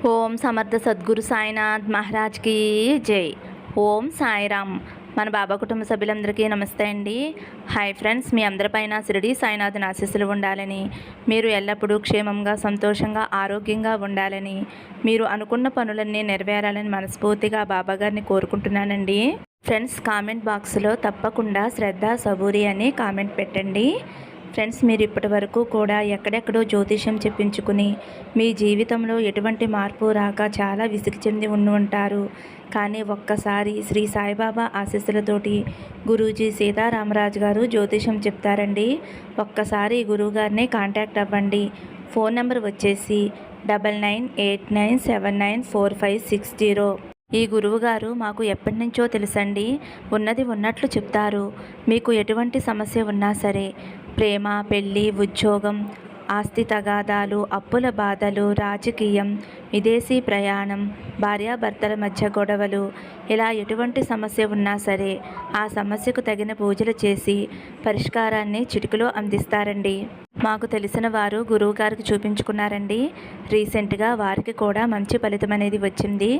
ఓం సమర్థ సద్గురు సాయినాథ్ మహారాజ్కి జై. ఓం సాయిరామ్. మన బాబా కుటుంబ సభ్యులందరికీ నమస్తే అండి. హాయ్ ఫ్రెండ్స్, మీ అందరిపైన షిరిడి సాయినాథుని ఆశీస్సులు ఉండాలని, మీరు ఎల్లప్పుడూ క్షేమంగా సంతోషంగా ఆరోగ్యంగా ఉండాలని, మీరు అనుకున్న పనులన్నీ నెరవేరాలని మనస్ఫూర్తిగా బాబాగారిని కోరుకుంటున్నానండి. ఫ్రెండ్స్, కామెంట్ బాక్స్లో తప్పకుండా శ్రద్ధ సబూరి అని కామెంట్ పెట్టండి. ఫ్రెండ్స్, మీరు ఇప్పటి వరకు కూడా ఎక్కడెక్కడో జ్యోతిష్యం చెప్పించుకుని మీ జీవితంలో ఎటువంటి మార్పు రాక చాలా విసిగి చెంది ఉంటారు. కానీ ఒక్కసారి శ్రీ సాయిబాబా ఆశీస్సులతోటి గురూజీ సీతారామరాజు గారు జ్యోతిష్యం చెప్తారండి. ఒక్కసారి గురువుగారిని కాంటాక్ట్ అవ్వండి. ఫోన్ నెంబర్ వచ్చేసి 9989794560. ఈ గురువుగారు మాకు ఎప్పటి నుంచో తెలుసండి. ఉన్నది ఉన్నట్లు చెప్తారు. మీకు ఎటువంటి సమస్య ఉన్నా సరే, ప్రేమ, పెళ్ళి, ఉద్యోగం, ఆస్తి తగాదాలు, అప్పుల బాధలు, రాజకీయం, విదేశీ ప్రయాణం, భార్యాభర్తల మధ్య గొడవలు, ఇలా ఎటువంటి సమస్య ఉన్నా సరే ఆ సమస్యకు తగిన పూజలు చేసి పరిష్కారాన్ని చిటికలో అందిస్తారండి. మాకు తెలిసిన వారు గురువుగారికి చూపించుకున్నారండి. రీసెంట్గా వారికి కూడా మంచి ఫలితం అనేది వచ్చింది.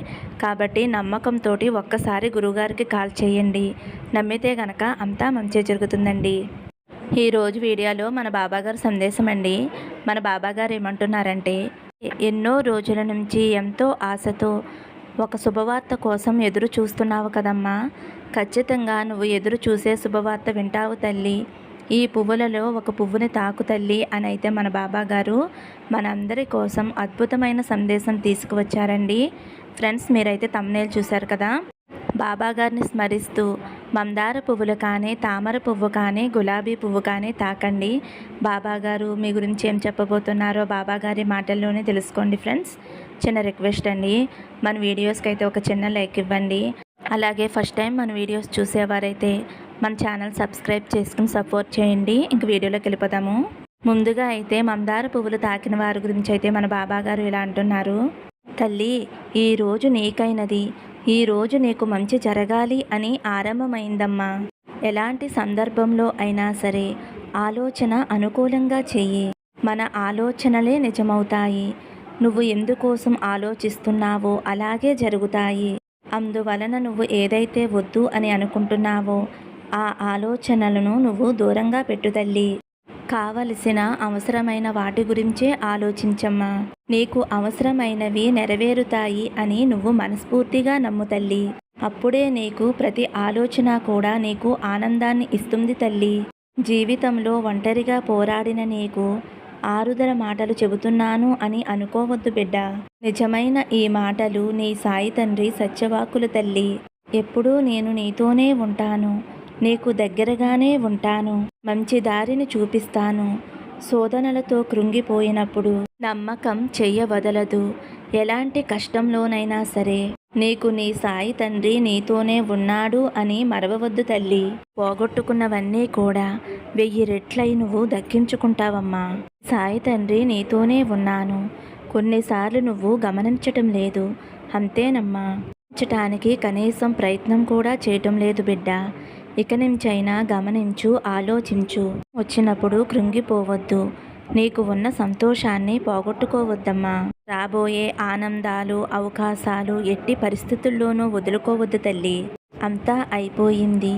కాబట్టి నమ్మకంతో ఒక్కసారి గురువుగారికి కాల్ చేయండి. నమ్మితే గనక అంతా మంచి జరుగుతుందండి. ఈరోజు వీడియోలో మన బాబాగారు సందేశం అండి. మన బాబాగారు ఏమంటున్నారంటే, ఎన్నో రోజుల నుంచి ఎంతో ఆశతో ఒక శుభవార్త కోసం ఎదురు చూస్తున్నావు కదమ్మా. ఖచ్చితంగా నువ్వు ఎదురు చూసే శుభవార్త వింటావు తల్లి. ఈ పువ్వులలో ఒక పువ్వుని తాకు తల్లి అని అయితే మన బాబాగారు మనందరి కోసం అద్భుతమైన సందేశం తీసుకువచ్చారండి. ఫ్రెండ్స్, మీరైతే థంబ్నెయిల్ చూశారు కదా. బాబాగారిని స్మరిస్తూ మందార పువ్వులు కానీ, తామర పువ్వు కానీ, గులాబీ పువ్వు కానీ తాకండి. బాబాగారు మీ గురించి ఏం చెప్పబోతున్నారో బాబాగారి మాటల్లోనే తెలుసుకోండి. ఫ్రెండ్స్, చిన్న రిక్వెస్ట్ అండి, మన వీడియోస్కి అయితే ఒక చిన్న లైక్ ఇవ్వండి. అలాగే ఫస్ట్ టైం మన వీడియోస్ చూసేవారైతే మన ఛానల్ సబ్స్క్రైబ్ చేసుకుని సపోర్ట్ చేయండి. ఇంక వీడియోలోకి వెళ్ళిపోదాము. ముందుగా అయితే మందార పువ్వులు తాకిన వారి గురించి అయితే మన బాబాగారు ఇలా అంటున్నారు. తల్లి, ఈరోజు నీకైనది, ఈరోజు నీకు మంచి జరగాలి అని ఆరంభమైందమ్మా. ఎలాంటి సందర్భంలో అయినా సరే ఆలోచన అనుకూలంగా చెయ్యి. మన ఆలోచనలే నిజమవుతాయి. నువ్వు ఎందుకోసం ఆలోచిస్తున్నావో అలాగే జరుగుతాయి. అందువలన నువ్వు ఏదైతే వద్దు అని అనుకుంటున్నావో ఆ ఆలోచనలను నువ్వు దూరంగా పెట్టు తల్లి. కావలసిన అవసరమైన వాటి గురించే ఆలోచించమ్మా. నీకు అవసరమైనవి నెరవేరుతాయి అని నువ్వు మనస్ఫూర్తిగా నమ్ము తల్లి. అప్పుడే నీకు ప్రతి ఆలోచన కూడా నీకు ఆనందాన్ని ఇస్తుంది తల్లి. జీవితంలో ఒంటరిగా పోరాడిన నీకు ఆరుదల మాటలు చెబుతున్నాను అని అనుకోవద్దు బిడ్డ. నిజమైన ఈ మాటలు నీ సాయి తండ్రి సత్యవాక్కులు తల్లి. ఎప్పుడూ నేను నీతోనే ఉంటాను, నీకు దగ్గరగానే ఉంటాను, మంచి దారిని చూపిస్తాను. శోధనలతో కృంగిపోయినప్పుడు నమ్మకం చెయ్యవదలదు. ఎలాంటి కష్టంలోనైనా సరే నీకు నీ సాయి తండ్రి నీతోనే ఉన్నాడు అని మరవవద్దు తల్లి. పోగొట్టుకున్నవన్నీ కూడా 1000 రెట్లై నువ్వు దక్కించుకుంటావమ్మా. సాయి తండ్రి నీతోనే ఉన్నాను. కొన్నిసార్లు నువ్వు గమనించటం లేదు, అంతేనమ్మా. గమనించటానికి కనీసం ప్రయత్నం కూడా చేయటం లేదు బిడ్డ. ఇక నుంచైనా గమనించు, ఆలోచించు. వచ్చినప్పుడు కృంగిపోవద్దు. నీకు ఉన్న సంతోషాన్ని పోగొట్టుకోవద్దమ్మా. రాబోయే ఆనందాలు, అవకాశాలు ఎట్టి పరిస్థితుల్లోనూ వదులుకోవద్దు తల్లి. అంతా అయిపోయింది,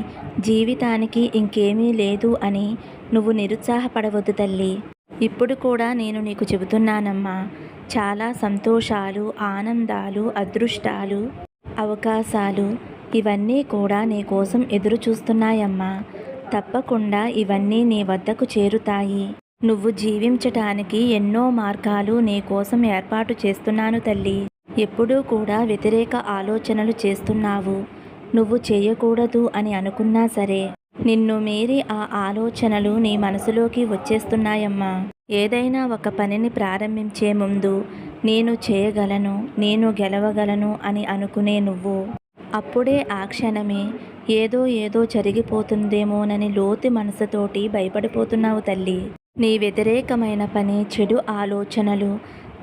జీవితానికి ఇంకేమీ లేదు అని నువ్వు నిరుత్సాహపడవద్దు తల్లి. ఇప్పుడు కూడా నేను నీకు చెబుతున్నానమ్మా. చాలా సంతోషాలు, ఆనందాలు, అదృష్టాలు, అవకాశాలు ఇవన్నీ కూడా నీ కోసం ఎదురు చూస్తున్నాయమ్మా. తప్పకుండా ఇవన్నీ నీ వద్దకు చేరుతాయి. నువ్వు జీవించటానికి ఎన్నో మార్గాలు నీ కోసం ఏర్పాటు చేస్తున్నాను తల్లి. ఎప్పుడూ కూడా వ్యతిరేక ఆలోచనలు చేస్తున్నావు. నువ్వు చేయకూడదు అని అనుకున్నా సరే నిన్ను మీరి ఆ ఆలోచనలు నీ మనసులోకి వచ్చేస్తున్నాయమ్మా. ఏదైనా ఒక పనిని ప్రారంభించే ముందు నేను చేయగలను, నేను గెలవగలను అని అనుకునే నువ్వు అప్పుడే ఆ క్షణమే ఏదో జరిగిపోతుందేమోనని లోతు మనసుతోటి భయపడిపోతున్నావు తల్లి. నీ వ్యతిరేకమైన పని, చెడు ఆలోచనలు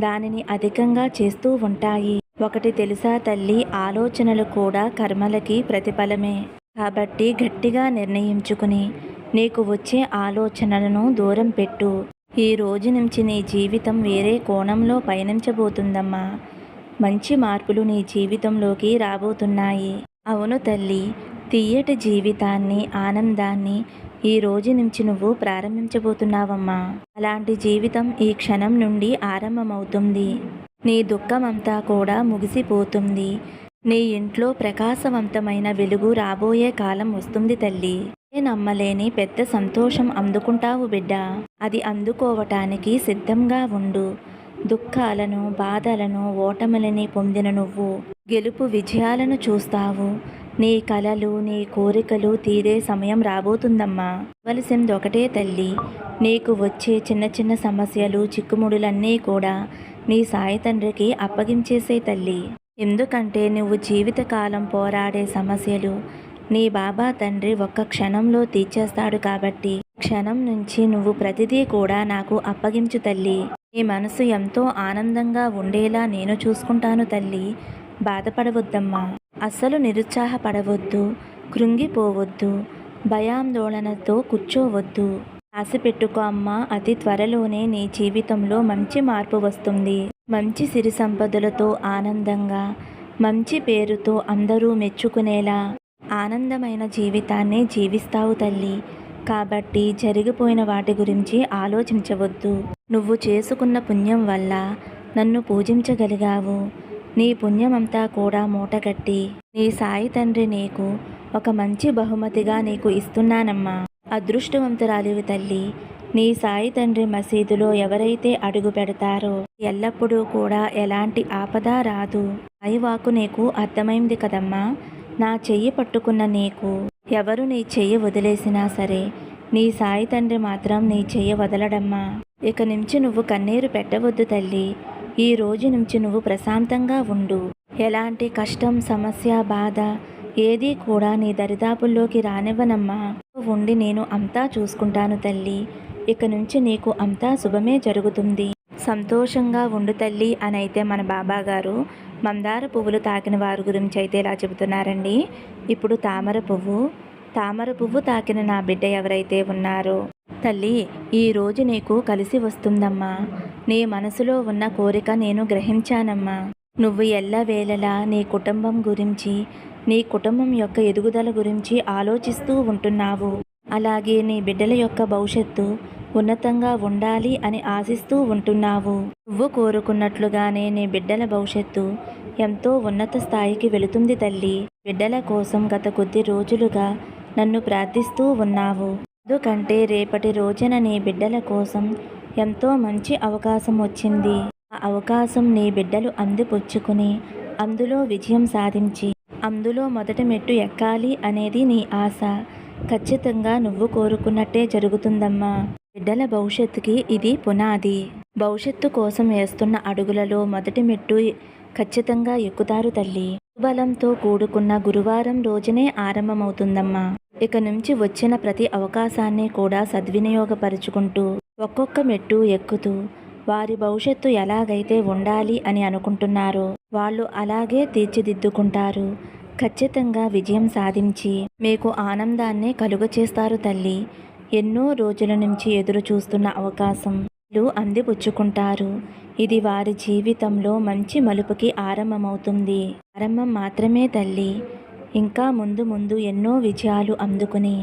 దానిని అధికంగా చేస్తూ ఉంటాయి. ఒకటి తెలుసా తల్లి, ఆలోచనలు కూడా కర్మలకి ప్రతిఫలమే. కాబట్టి గట్టిగా నిర్ణయించుకుని నీకు వచ్చే ఆలోచనలను దూరం పెట్టు. ఈ రోజు నుంచి నీ జీవితం వేరే కోణంలో పయనించబోతుందమ్మా. మంచి మార్పులు నీ జీవితంలోకి రాబోతున్నాయి. అవును తల్లి, తియ్యటి జీవితాన్ని, ఆనందాన్ని ఈ రోజు నుంచి నువ్వు ప్రారంభించబోతున్నావమ్మా. అలాంటి జీవితం ఈ క్షణం నుండి ఆరంభమవుతుంది. నీ దుఃఖమంతా కూడా ముగిసిపోతుంది. నీ ఇంట్లో ప్రకాశవంతమైన వెలుగు రాబోయే కాలం వస్తుంది తల్లి. నమ్మలేని పెద్ద సంతోషం అందుకుంటావు బిడ్డ. అది అందుకోవటానికి సిద్ధంగా ఉండు. దుఃఖాలను, బాధలను, ఓటములని పొందిన నువ్వు గెలుపు విజయాలను చూస్తావు. నీ కలలు, నీ కోరికలు తీరే సమయం రాబోతుందమ్మా. కావలసింది ఒకటే తల్లి, నీకు వచ్చే చిన్న చిన్న సమస్యలు, చిక్కుముడులన్నీ కూడా నీ సాయి తండ్రికి అప్పగించేసే తల్లి. ఎందుకంటే నువ్వు జీవితకాలం పోరాడే సమస్యలు నీ బాబా తండ్రి ఒక్క క్షణంలో తీర్చేస్తాడు కాబట్టి క్షణం నుంచి నువ్వు ప్రతిదీ కూడా నాకు అప్పగించు తల్లి. నీ మనసు ఎంతో ఆనందంగా ఉండేలా నేను చూసుకుంటాను తల్లి. బాధపడవద్దమ్మా. అస్సలు నిరుత్సాహపడవద్దు, కృంగిపోవద్దు, భయాందోళనతో కూర్చోవద్దు. ఆశ పెట్టుకో అమ్మా. అతి త్వరలోనే నీ జీవితంలో మంచి మార్పు వస్తుంది. మంచి సిరి సంపదలతో ఆనందంగా, మంచి పేరుతో అందరూ మెచ్చుకునేలా ఆనందమైన జీవితాన్ని జీవిస్తావు తల్లి. కాబట్టి జరిగిపోయిన వాటి గురించి ఆలోచించవద్దు. నువ్వు చేసుకున్న పుణ్యం వల్ల నన్ను పూజించగలిగావు. నీ పుణ్యమంతా కూడా మూటగట్టి నీ సాయి తండ్రి నీకు ఒక మంచి బహుమతిగా నీకు ఇస్తున్నానమ్మా. అదృష్టవంతురాలివి తల్లి. నీ సాయి తండ్రి మసీదులో ఎవరైతే అడుగు పెడతారో ఎల్లప్పుడూ కూడా ఎలాంటి ఆపద రాదు. సాయివాకు నీకు అర్థమైంది కదమ్మా. నా చెయ్యి పట్టుకున్న నీకు ఎవరు నీ చెయ్యి వదిలేసినా సరే నీ సాయి తండ్రి మాత్రం నీ చెయ్యి వదలడమ్మా. ఇక నుంచి నువ్వు కన్నీరు పెట్టవద్దు తల్లి. ఈ రోజు నుంచి నువ్వు ప్రశాంతంగా ఉండు. ఎలాంటి కష్టం, సమస్య, బాధ ఏదీ కూడా నీ దరిదాపుల్లోకి రానివ్వనమ్మా. ఉండి నేను అంతా చూసుకుంటాను తల్లి. ఇక నుంచి నీకు అంతా శుభమే జరుగుతుంది. సంతోషంగా ఉండు తల్లి అని అయితే మన బాబా గారు మందార పువ్వులు తాకిన వారి గురించి అయితే ఇలా చెబుతున్నారండి. ఇప్పుడు తామర పువ్వు తాకిన నా బిడ్డ ఎవరైతే ఉన్నారో తల్లి, ఈరోజు నీకు కలిసి వస్తుందమ్మా. నీ మనసులో ఉన్న కోరిక నేను గ్రహించానమ్మా. నువ్వు ఎల్లవేళలా నీ కుటుంబం గురించి, నీ కుటుంబం యొక్క ఎదుగుదల గురించి ఆలోచిస్తూ ఉంటున్నావు. అలాగే నీ బిడ్డల యొక్క భవిష్యత్తు ఉన్నతంగా ఉండాలి అని ఆశిస్తూ ఉంటున్నావు. నువ్వు కోరుకున్నట్లుగానే నీ బిడ్డల భవిష్యత్తు ఎంతో ఉన్నత స్థాయికి వెళుతుంది తల్లి. బిడ్డల కోసం గత కొద్ది రోజులుగా నన్ను ప్రార్థిస్తూ ఉన్నావు. ఎందుకంటే రేపటి రోజున నీ బిడ్డల కోసం ఎంతో మంచి అవకాశం వచ్చింది. ఆ అవకాశం నీ బిడ్డలు అందిపుచ్చుకుని అందులో విజయం సాధించి అందులో మొదటి మెట్టు ఎక్కాలి అనేది నీ ఆశ. ఖచ్చితంగా నువ్వు కోరుకున్నట్టే జరుగుతుందమ్మా. బిడ్డల భవిష్యత్తుకి ఇది పునాది. భవిష్యత్తు కోసం వేస్తున్న అడుగులలో మొదటి మెట్టు ఖచ్చితంగా ఎక్కుతారు తల్లి. బలంతో కూడుకున్న గురువారం రోజునే ఆరంభమవుతుందమ్మా. ఇక నుంచి వచ్చిన ప్రతి అవకాశాన్ని కూడా సద్వినియోగపరుచుకుంటూ ఒక్కొక్క మెట్టు ఎక్కుతూ వారి భవిష్యత్తు ఎలాగైతే ఉండాలి అని అనుకుంటున్నారో వాళ్ళు అలాగే తీర్చిదిద్దుకుంటారు. ఖచ్చితంగా విజయం సాధించి మీకు ఆనందాన్ని కలుగచేస్తారు తల్లి. ఎన్నో రోజుల నుంచి ఎదురు చూస్తున్న అవకాశం అందిపుచ్చుకుంటారు. ఇది వారి జీవితంలో మంచి మలుపుకి ఆరంభమవుతుంది. ఆరంభం మాత్రమే తల్లి. ఇంకా ముందు ముందు ఎన్నో విజయాలు అందుకుని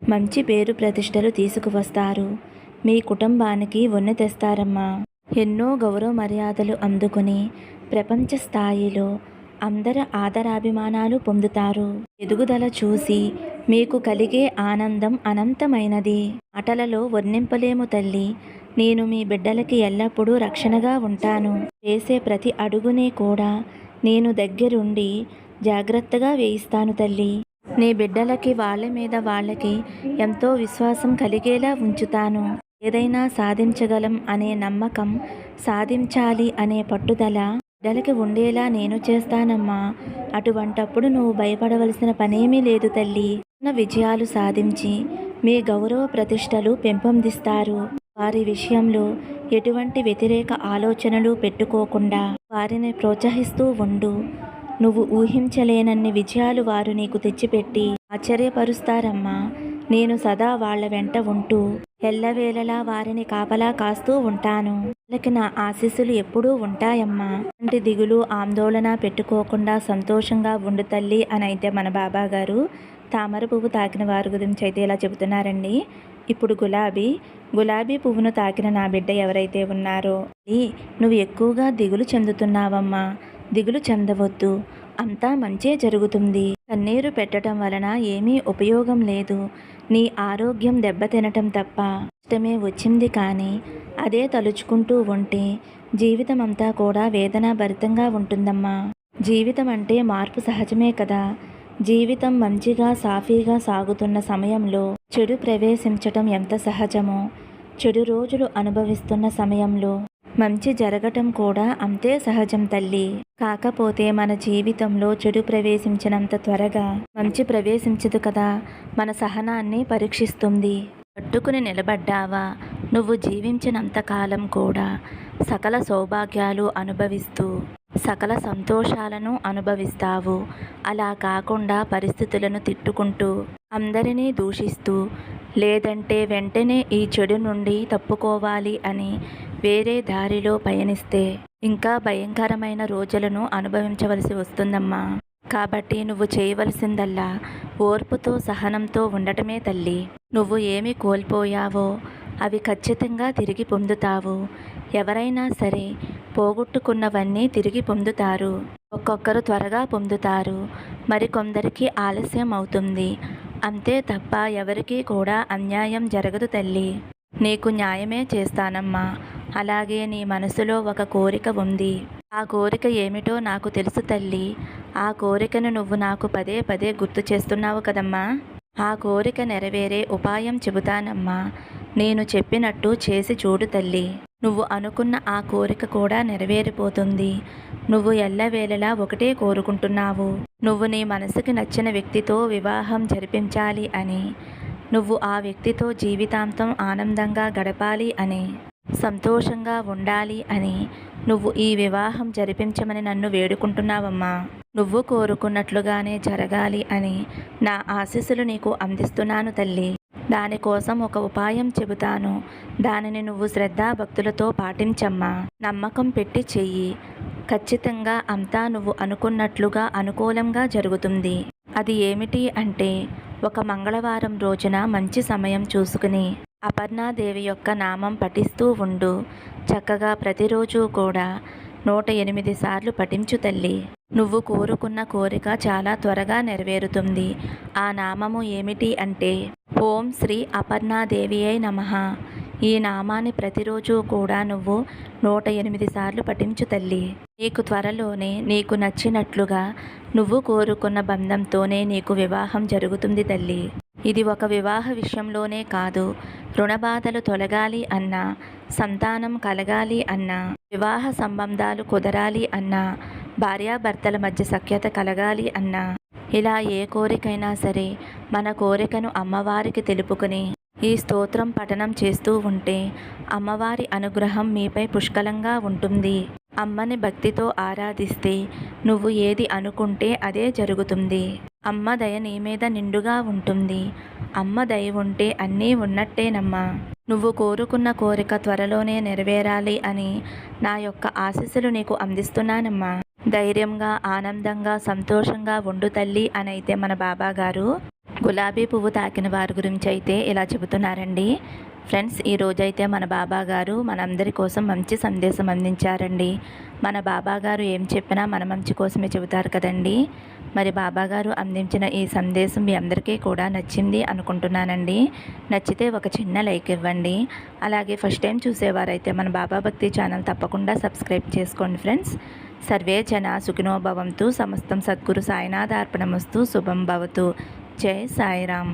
మంచి పేరు ప్రతిష్టలు తీసుకువస్తారు. మీ కుటుంబానికి వన్నె తెస్తారమ్మా. ఎన్నో గౌరవ మర్యాదలు అందుకుని ప్రపంచ స్థాయిలో అందరి ఆదరాభిమానాలు పొందుతారు. ఎదుగుదల చూసి మీకు కలిగే ఆనందం అనంతమైనది. మాటలలో వర్ణింపలేము తల్లి. నేను మీ బిడ్డలకి ఎల్లప్పుడూ రక్షణగా ఉంటాను. వేసే ప్రతి అడుగుని కూడా నేను దగ్గరుండి జాగ్రత్తగా వేయిస్తాను తల్లి. నీ బిడ్డలకి వాళ్ళ మీద వాళ్ళకి ఎంతో విశ్వాసం కలిగేలా ఉంచుతాను. ఏదైనా సాధించగలం అనే నమ్మకం, సాధించాలి అనే పట్టుదల బిడ్డలకి ఉండేలా నేను చేస్తానమ్మా. అటువంటప్పుడు నువ్వు భయపడవలసిన పనేమీ లేదు తల్లి. విజయాలు సాధించి మీ గౌరవ ప్రతిష్టలు పెంపొందిస్తారు. వారి విషయంలో ఎటువంటి వ్యతిరేక ఆలోచనలు పెట్టుకోకుండా వారిని ప్రోత్సహిస్తూ ఉండు. నువ్వు ఊహించలేనన్ని విజయాలు వారు నీకు తెచ్చిపెట్టి ఆశ్చర్యపరుస్తారమ్మా. నేను సదా వాళ్ళ వెంట ఉంటూ ఎల్లవేళలా వారిని కాపలా కాస్తూ ఉంటాను. వాళ్ళకి నా ఆశీస్సులు ఎప్పుడూ ఉంటాయమ్మా. అలాంటి దిగులు ఆందోళన పెట్టుకోకుండా సంతోషంగా ఉండు తల్లి అని అయితే మన బాబా గారు తామర పువ్వు తాకిన వారి గురించి అయితే ఇలా చెబుతున్నారండి. ఇప్పుడు గులాబీ పువ్వును తాకిన నా బిడ్డ ఎవరైతే ఉన్నారో, నువ్వు ఎక్కువగా దిగులు చెందుతున్నావమ్మా. దిగులు చెందవద్దు, అంతా మంచే జరుగుతుంది. కన్నీరు పెట్టడం వలన ఏమీ ఉపయోగం లేదు. నీ ఆరోగ్యం దెబ్బతినటం తప్ప ఇష్టమే వచ్చింది. కానీ అదే తలుచుకుంటూ ఉంటే జీవితం అంతా కూడా వేదనాభరితంగా ఉంటుందమ్మా. జీవితం అంటే మార్పు సహజమే కదా. జీవితం మంచిగా సాఫీగా సాగుతున్న సమయంలో చెడు ప్రవేశించటం ఎంత సహజమో, చెడు రోజులు అనుభవిస్తున్న సమయంలో మంచి జరగటం కూడా అంతే సహజం తల్లి. కాకపోతే మన జీవితంలో చెడు ప్రవేశించినంత త్వరగా మంచి ప్రవేశించదు కదా. మన సహనాన్ని పరీక్షిస్తుంది. పట్టుకుని నిలబడ్డావా, నువ్వు జీవించినంత కాలం కూడా సకల సౌభాగ్యాలు అనుభవిస్తూ సకల సంతోషాలను అనుభవిస్తావు. అలా కాకుండా పరిస్థితులను తిట్టుకుంటూ అందరినీ దూషిస్తూ, లేదంటే వెంటనే ఈ చెడు నుండి తప్పుకోవాలి అని వేరే దారిలో పయనిస్తే ఇంకా భయంకరమైన రోజులను అనుభవించవలసి వస్తుందమ్మా. కాబట్టి నువ్వు చేయవలసిందల్లా ఓర్పుతో సహనంతో ఉండటమే తల్లి. నువ్వు ఏమి కోల్పోయావో అవి ఖచ్చితంగా తిరిగి పొందుతావు. ఎవరైనా సరే పోగొట్టుకున్నవన్నీ తిరిగి పొందుతారు. ఒక్కొక్కరు త్వరగా పొందుతారు, మరికొందరికి ఆలస్యం అవుతుంది. అంతే తప్ప ఎవరికీ కూడా అన్యాయం జరగదు తల్లి. నీకు న్యాయమే చేస్తానమ్మా. అలాగే నీ మనసులో ఒక కోరిక ఉంది. ఆ కోరిక ఏమిటో నాకు తెలుసు తల్లి. ఆ కోరికను నువ్వు నాకు పదే పదే గుర్తు చేస్తున్నావు కదమ్మా. ఆ కోరిక నెరవేరే ఉపాయం చెబుతానమ్మా. నేను చెప్పినట్టు చేసి చూడు తల్లి. నువ్వు అనుకున్న ఆ కోరిక కూడా నెరవేరిపోతుంది. నువ్వు ఎల్లవేళలా ఒకటే కోరుకుంటున్నావు. నువ్వు నీ మనసుకి నచ్చిన వ్యక్తితో వివాహం జరిపించాలి అని, నువ్వు ఆ వ్యక్తితో జీవితాంతం ఆనందంగా గడపాలి అని, సంతోషంగా ఉండాలి అని నువ్వు ఈ వివాహం జరిపించమని నన్ను వేడుకుంటున్నావమ్మా. నువ్వు కోరుకున్నట్లుగానే జరగాలి అని నా ఆశీస్సులు నీకు అందిస్తున్నాను తల్లి. దానికోసం ఒక ఉపాయం చెబుతాను. దానిని నువ్వు శ్రద్ధాభక్తులతో పాటించమ్మా. నమ్మకం పెట్టి చెయ్యి. ఖచ్చితంగా అంతా నువ్వు అనుకున్నట్లుగా అనుకూలంగా జరుగుతుంది. అది ఏమిటి అంటే, ఒక మంగళవారం రోజున మంచి సమయం చూసుకుని అపర్ణాదేవి యొక్క నామం పఠిస్తూ ఉండు. చక్కగా ప్రతిరోజు కూడా 108 సార్లు పఠించు తల్లి. నువ్వు కోరుకున్న కోరిక చాలా త్వరగా నెరవేరుతుంది. ఆ నామము ఏమిటి అంటే, ఓం శ్రీ అపర్ణాదేవియై నమః. ఈ నామాన్ని ప్రతిరోజు కూడా నువ్వు 108 సార్లు పఠించు తల్లి. నీకు త్వరలోనే నీకు నచ్చినట్లుగా నువ్వు కోరుకున్న బంధంతోనే నీకు వివాహం జరుగుతుంది తల్లి. ఇది ఒక వివాహ విషయంలోనే కాదు, రుణబాధలు తొలగాలి అన్నా, సంతానం కలగాలి అన్నా, వివాహ సంబంధాలు కుదరాలి అన్నా, భార్యాభర్తల మధ్య సఖ్యత కలగాలి అన్నా, ఇలా ఏ కోరికైనా సరే మన కోరికను అమ్మవారికి తెలుపుకుని ఈ స్తోత్రం పఠనం చేస్తూ ఉంటే అమ్మవారి అనుగ్రహం మీపై పుష్కలంగా ఉంటుంది. అమ్మని భక్తితో ఆరాధిస్తే నువ్వు ఏది అనుకుంటే అదే జరుగుతుంది. అమ్మ దయ నీ మీద నిండుగా ఉంటుంది. అమ్మ దయ ఉంటే అన్నీ ఉన్నట్టేనమ్మా. నువ్వు కోరుకున్న కోరిక త్వరలోనే నెరవేరాలి అని నా యొక్క ఆశీస్సులు నీకు అందిస్తున్నానమ్మా. ధైర్యంగా, ఆనందంగా, సంతోషంగా ఉండు తల్లి అని అయితే మన బాబా గారు గులాబీ పువ్వు తాకిన వారి గురించి అయితే ఇలా చెబుతున్నారండి. ఫ్రెండ్స్, ఈరోజైతే మన బాబా గారు మనందరి కోసం మంచి సందేశం అందించారండి. మన బాబా గారు ఏం చెప్పినా మన మంచి కోసమే చెబుతారు కదండి. మరి బాబా గారు అందించిన ఈ సందేశం మీ అందరికీ కూడా నచ్చింది అనుకుంటున్నానండి. నచ్చితే ఒక చిన్న లైక్ ఇవ్వండి. అలాగే ఫస్ట్ టైం చూసేవారైతే మన బాబా భక్తి ఛానల్ తప్పకుండా సబ్స్క్రైబ్ చేసుకోండి ఫ్రెండ్స్. సర్వే జన సుఖినో భవంతు. సమస్తం సద్గురు సాయినాథార్పణమస్తు. శుభం భవతు. జై సాయిరామ్.